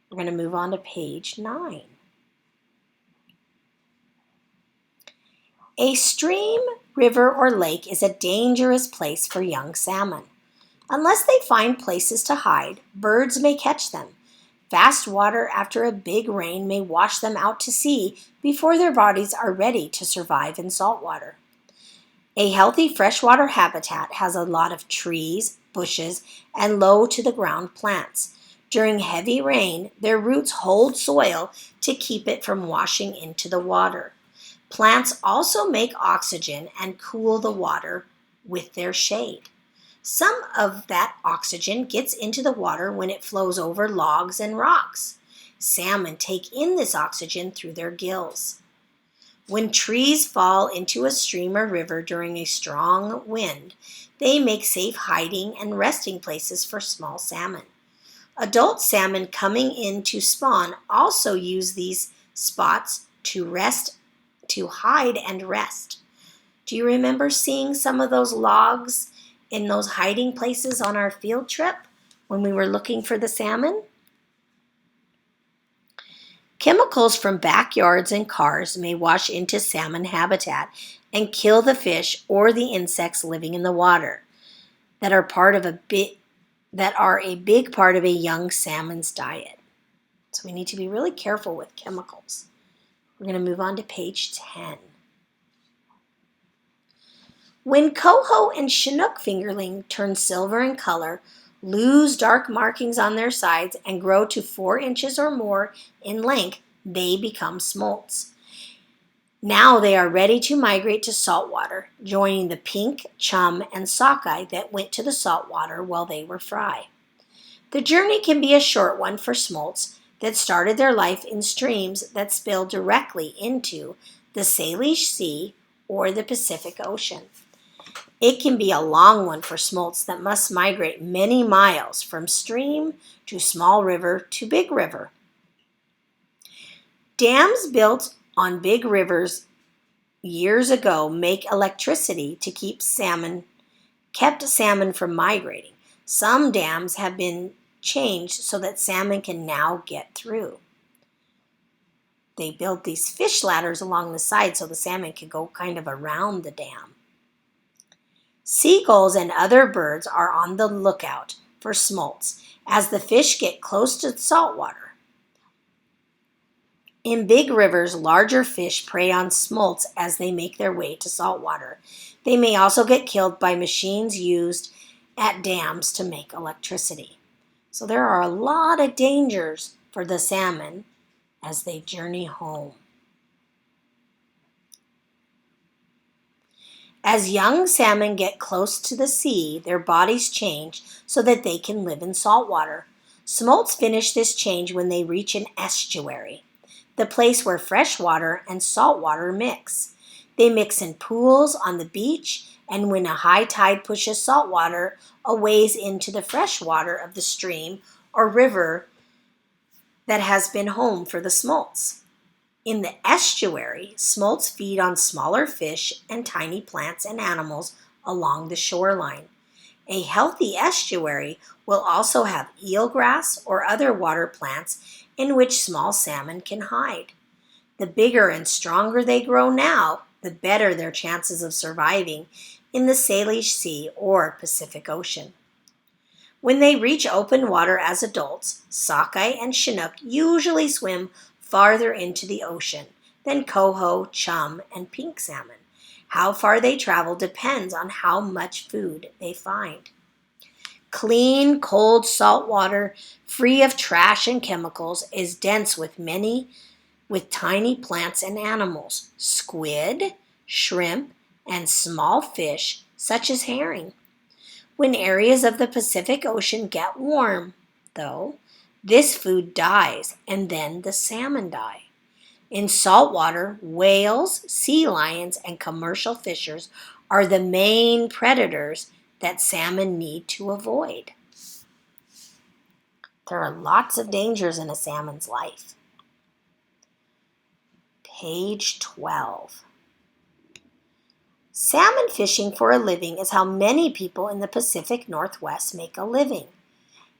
We're going to move on to page 9. A stream, river, or lake is a dangerous place for young salmon. Unless they find places to hide, birds may catch them. Fast water after a big rain may wash them out to sea before their bodies are ready to survive in salt water. A healthy freshwater habitat has a lot of trees, bushes, and low-to-the-ground plants. During heavy rain, their roots hold soil to keep it from washing into the water. Plants also make oxygen and cool the water with their shade. Some of that oxygen gets into the water when it flows over logs and rocks. Salmon take in this oxygen through their gills. When trees fall into a stream or river during a strong wind, they make safe hiding and resting places for small salmon. Adult salmon coming in to spawn also use these spots to hide and rest. Do you remember seeing some of those logs in those hiding places on our field trip when we were looking for the salmon? Chemicals from backyards and cars may wash into salmon habitat and kill the fish or the insects living in the water that are a big part of a young salmon's diet. So we need to be really careful with chemicals. We're going to move on to page 10. When coho and chinook fingerling turn silver in color, lose dark markings on their sides, and grow to 4 inches or more in length, they become smolts. Now they are ready to migrate to saltwater, joining the pink, chum, and sockeye that went to the saltwater while they were fry. The journey can be a short one for smolts that started their life in streams that spill directly into the Salish Sea or the Pacific Ocean. It can be a long one for smolts that must migrate many miles from stream to small river to big river. Dams built on big rivers years ago make electricity to kept salmon from migrating. Some dams have been changed so that salmon can now get through. They built these fish ladders along the side so the salmon can go kind of around the dam. Seagulls and other birds are on the lookout for smolts as the fish get close to salt water. In big rivers, larger fish prey on smolts as they make their way to salt water. They may also get killed by machines used at dams to make electricity. So there are a lot of dangers for the salmon as they journey home. As young salmon get close to the sea, their bodies change so that they can live in salt water. Smolts finish this change when they reach an estuary, the place where fresh water and salt water mix. They mix in pools on the beach, and when a high tide pushes salt water a ways into the fresh water of the stream or river that has been home for the smolts. In the estuary, smolts feed on smaller fish and tiny plants and animals along the shoreline. A healthy estuary will also have eelgrass or other water plants in which small salmon can hide. The bigger and stronger they grow now, the better their chances of surviving in the Salish Sea or Pacific Ocean. When they reach open water as adults, sockeye and chinook usually swim farther into the ocean than coho, chum, and pink salmon. How far they travel depends on how much food they find. Clean, cold salt water, free of trash and chemicals, is dense with tiny plants and animals, squid, shrimp, and small fish such as herring. When areas of the Pacific Ocean get warm, though, this food dies, and then the salmon die. In saltwater, whales, sea lions, and commercial fishers are the main predators that salmon need to avoid. There are lots of dangers in a salmon's life. Page 12. Salmon fishing for a living is how many people in the Pacific Northwest make a living.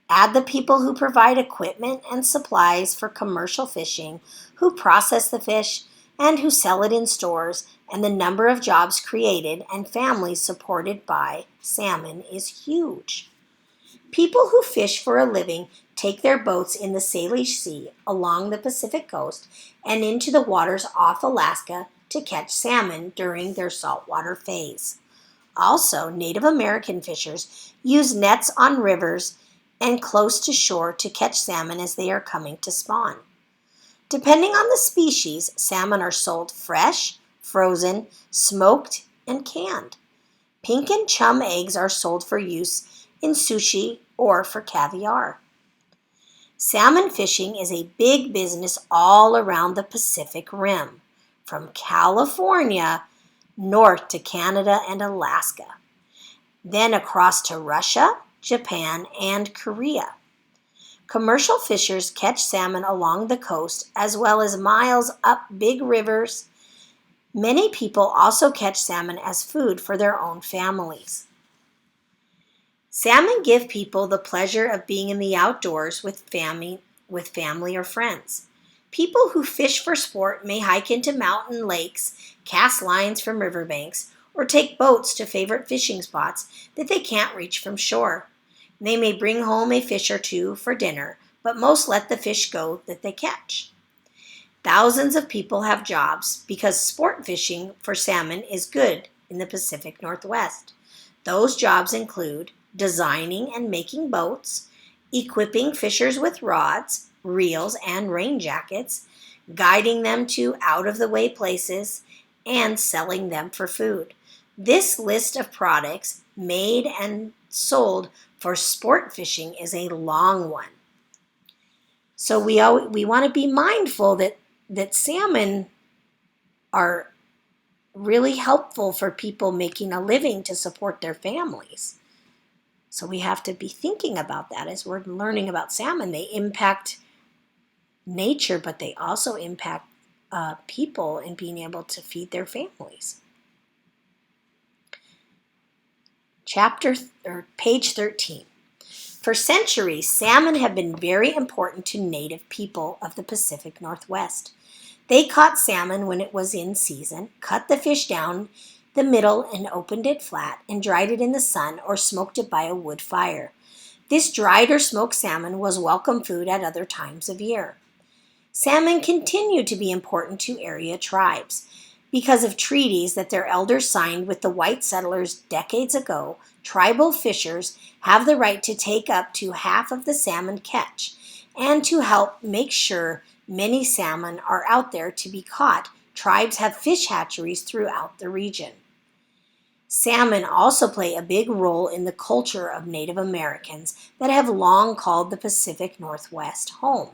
Add the people who provide equipment and supplies for commercial fishing, who process the fish, and who sell it in stores, and the number of jobs created and families supported by salmon is huge. People who fish for a living take their boats in the Salish Sea along the Pacific coast and into the waters off Alaska to catch salmon during their saltwater phase. Also, Native American fishers use nets on rivers and close to shore to catch salmon as they are coming to spawn. Depending on the species, salmon are sold fresh, frozen, smoked, and canned. Pink and chum eggs are sold for use in sushi or for caviar. Salmon fishing is a big business all around the Pacific Rim, from California north to Canada and Alaska, then across to Russia, Japan, and Korea. Commercial fishers catch salmon along the coast as well as miles up big rivers. Many people also catch salmon as food for their own families. Salmon give people the pleasure of being in the outdoors with family or friends. People who fish for sport may hike into mountain lakes, cast lines from riverbanks, or take boats to favorite fishing spots that they can't reach from shore. They may bring home a fish or two for dinner, but most let the fish go that they catch. Thousands of people have jobs because sport fishing for salmon is good in the Pacific Northwest. Those jobs include designing and making boats, equipping fishers with rods, reels, and rain jackets, guiding them to out-of-the-way places, and selling them for food. This list of products made and sold for sport fishing is a long one. So we want to be mindful that salmon are really helpful for people making a living to support their families. So we have to be thinking about that as we're learning about salmon. They impact nature, but they also impact people in being able to feed their families. Page 13. For centuries, salmon have been very important to native people of the Pacific Northwest. They caught salmon when it was in season, cut the fish down the middle and opened it flat, and dried it in the sun or smoked it by a wood fire. This dried or smoked salmon was welcome food at other times of year. Salmon continued to be important to area tribes. Because of treaties that their elders signed with the white settlers decades ago, tribal fishers have the right to take up to half of the salmon catch and to help make sure many salmon are out there to be caught. Tribes have fish hatcheries throughout the region. Salmon also play a big role in the culture of Native Americans that have long called the Pacific Northwest home.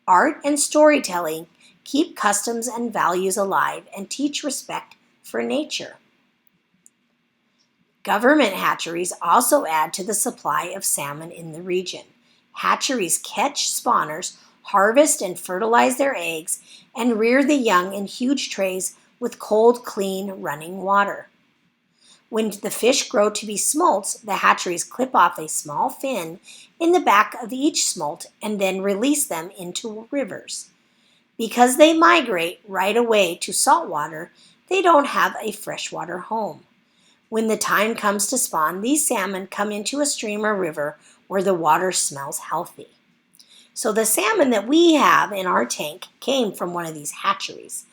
Art and storytelling keep customs and values alive and teach respect for nature. Government hatcheries also add to the supply of salmon in the region. Hatcheries catch spawners, harvest and fertilize their eggs, and rear the young in huge trays with cold, clean, running water. When the fish grow to be smolts, the hatcheries clip off a small fin in the back of each smolt and then release them into rivers. Because they migrate right away to saltwater, they don't have a freshwater home. When the time comes to spawn, these salmon come into a stream or river where the water smells healthy. So the salmon that we have in our tank came from one of these hatcheries.